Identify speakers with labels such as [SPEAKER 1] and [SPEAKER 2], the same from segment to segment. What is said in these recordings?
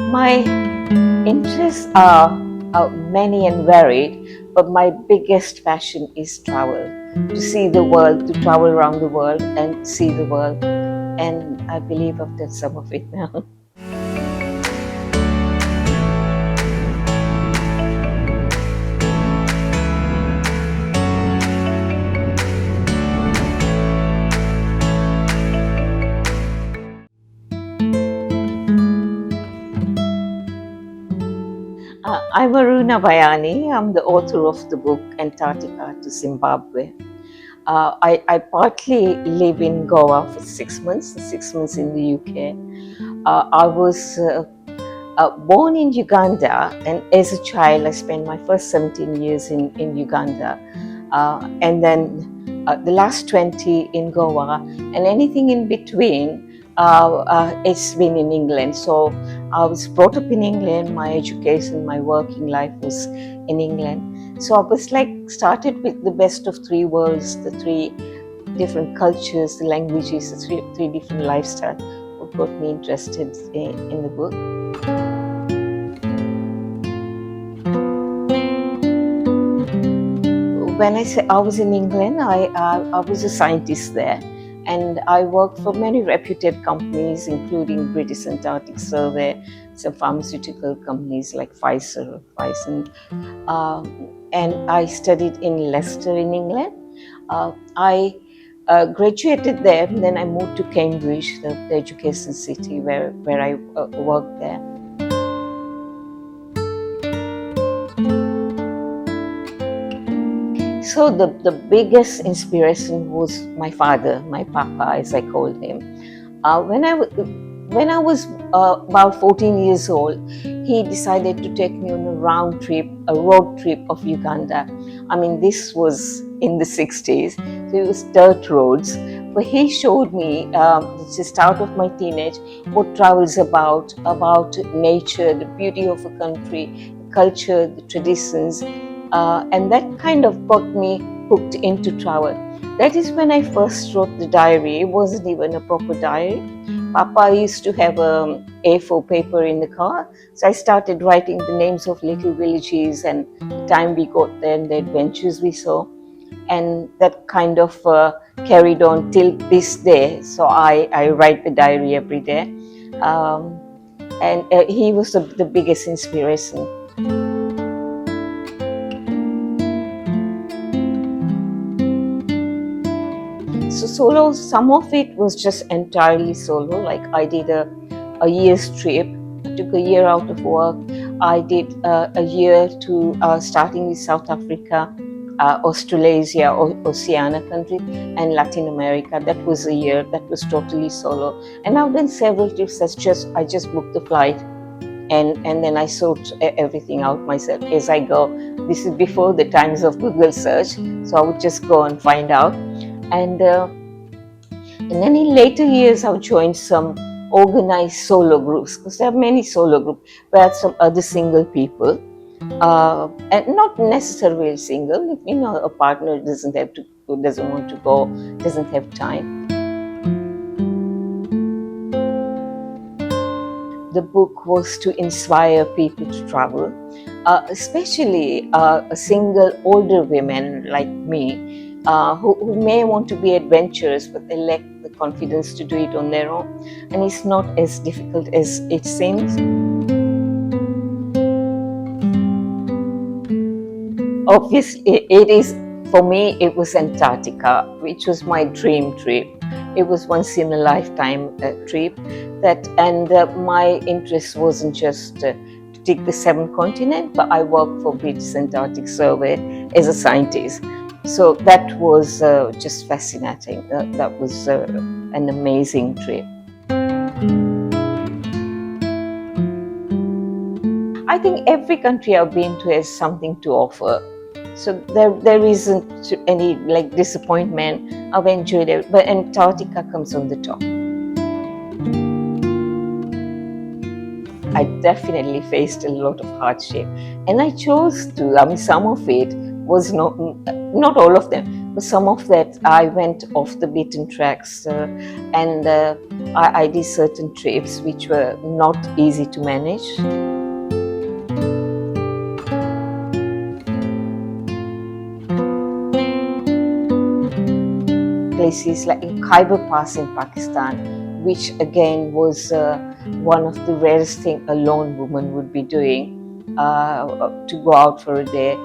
[SPEAKER 1] My interests are many and varied, but my biggest passion is travel. To see the world, to travel around the world and see the world. And I believe I've done some of it now. I'm Aruna Bhayani. I'm the author of the book Antarctica to Zimbabwe. I partly live in Goa for 6 months, 6 months in the UK. I was born in Uganda, and as a child, I spent my first 17 years in Uganda, and then the last 20 in Goa, and anything in between. It's been in England. So I was brought up in England. My education, my working life was in England. So I was like started with the best of three worlds, the three different cultures, the languages, the three different lifestyles. What got me interested in the book. When I say I was in England, I was a scientist there, and I worked for many reputed companies, including British Antarctic Survey, some pharmaceutical companies like Pfizer, and I studied in Leicester in England. I graduated there, and then I moved to Cambridge, the education city where I worked there. So the biggest inspiration was my father, my papa, as I called him. When I was about 14 years old, he decided to take me on a road trip of Uganda. I mean, this was in the 60s, so it was dirt roads. But he showed me, just out of my teenage, what travel is about nature, the beauty of a country, culture, the traditions. And that kind of got me hooked into travel. That is when I first wrote the diary. It wasn't even a proper diary. Papa used to have a A4 paper in the car, so I started writing the names of little villages and the time we got there and the adventures we saw, and that kind of carried on till this day. So I write the diary every day, and he was the biggest inspiration. So solo, some of it was just entirely solo. Like I did a year's trip. I took a year out of work. I did a year to starting with South Africa, Australasia, Oceania country, and Latin America. That was a year. That was totally solo. And I've done several trips. I just booked the flight, and then I sort everything out myself as I go. This is before the times of Google search, so I would just go and find out. And then in later years, I've joined some organized solo groups, because there are many solo groups where some other single people, and not necessarily single. If a partner doesn't want to go, doesn't have time. The book was to inspire people to travel, especially single older women like me. Who may want to be adventurous, but they lack the confidence to do it on their own. And it's not as difficult as it seems. Obviously, it is, for me, it was Antarctica, which was my dream trip. It was once in a lifetime trip. And my interest wasn't just to tick the 7th continent, but I worked for British Antarctic Survey as a scientist. So that was just fascinating. That was an amazing trip. I think every country I've been to has something to offer. So there isn't any disappointment. I've enjoyed it, but Antarctica comes on the top. I definitely faced a lot of hardship, and I chose to. I mean, some of it was not all of them, some of that I went off the beaten tracks, and I did certain trips which were not easy to manage. Places like in Khyber Pass in Pakistan, which again was one of the rarest things a lone woman would be doing, to go out for a day.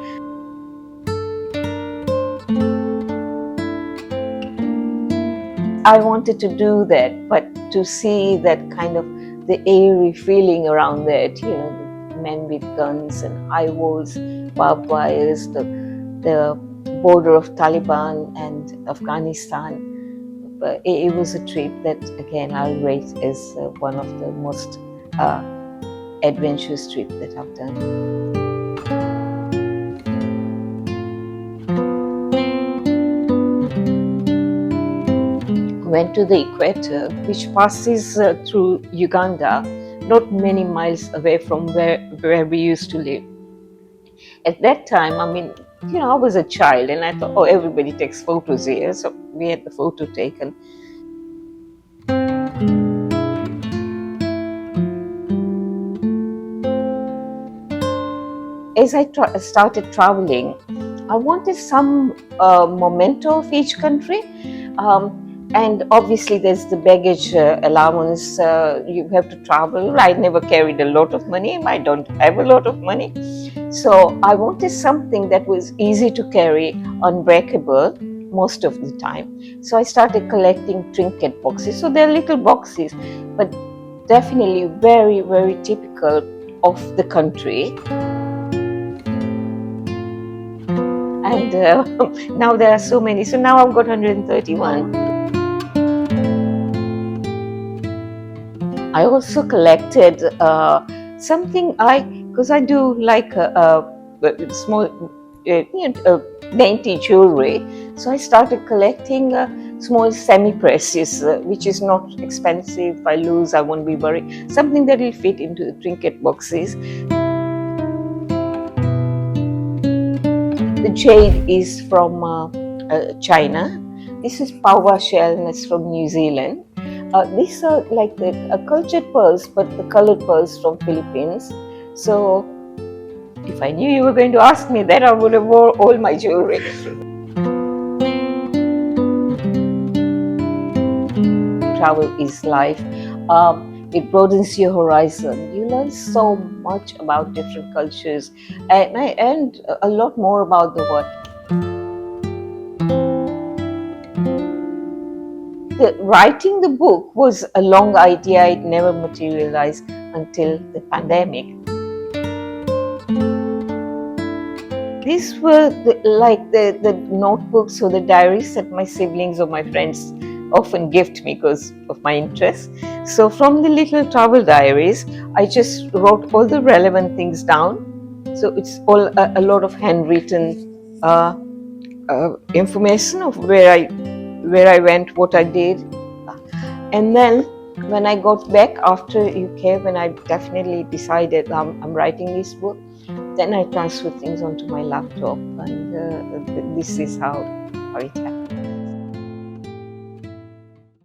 [SPEAKER 1] I wanted to do that, but to see that kind of the airy feeling around that, the men with guns and high walls, barbed wires, the border of Taliban and Afghanistan. But it was a trip that, again, I'll rate as one of the most adventurous trips that I've done. Went to the equator, which passes through Uganda, not many miles away from where we used to live. At that time, I was a child, and I thought, oh, everybody takes photos here, so we had the photo taken. As I started traveling, I wanted some memento of each country. And obviously, there's the baggage allowance. You have to travel. I never carried a lot of money. I don't have a lot of money. So I wanted something that was easy to carry, unbreakable most of the time. So I started collecting trinket boxes. So they're little boxes, but definitely very, very typical of the country. And now there are so many. So now I've got 131. I also collected something because I do like a small, dainty jewelry. So I started collecting small semi-precious, which is not expensive. If I lose, I won't be worried. Something that will fit into the trinket boxes. The jade is from China. This is pawa shell, and it's from New Zealand. These are like the cultured pearls, but the colored pearls from Philippines. So, if I knew you were going to ask me that, I would have worn all my jewelry. Travel is life. It broadens your horizon. You learn so much about different cultures and a lot more about the world. Writing the book was a long idea. It never materialized until the pandemic. These were the notebooks or the diaries that my siblings or my friends often gift me because of my interest. So from the little travel diaries, I just wrote all the relevant things down. So it's all a lot of handwritten information of where I went, what I did. And then when I got back after UK, when I definitely decided I'm writing this book, then I transferred things onto my laptop, and this is how it happened.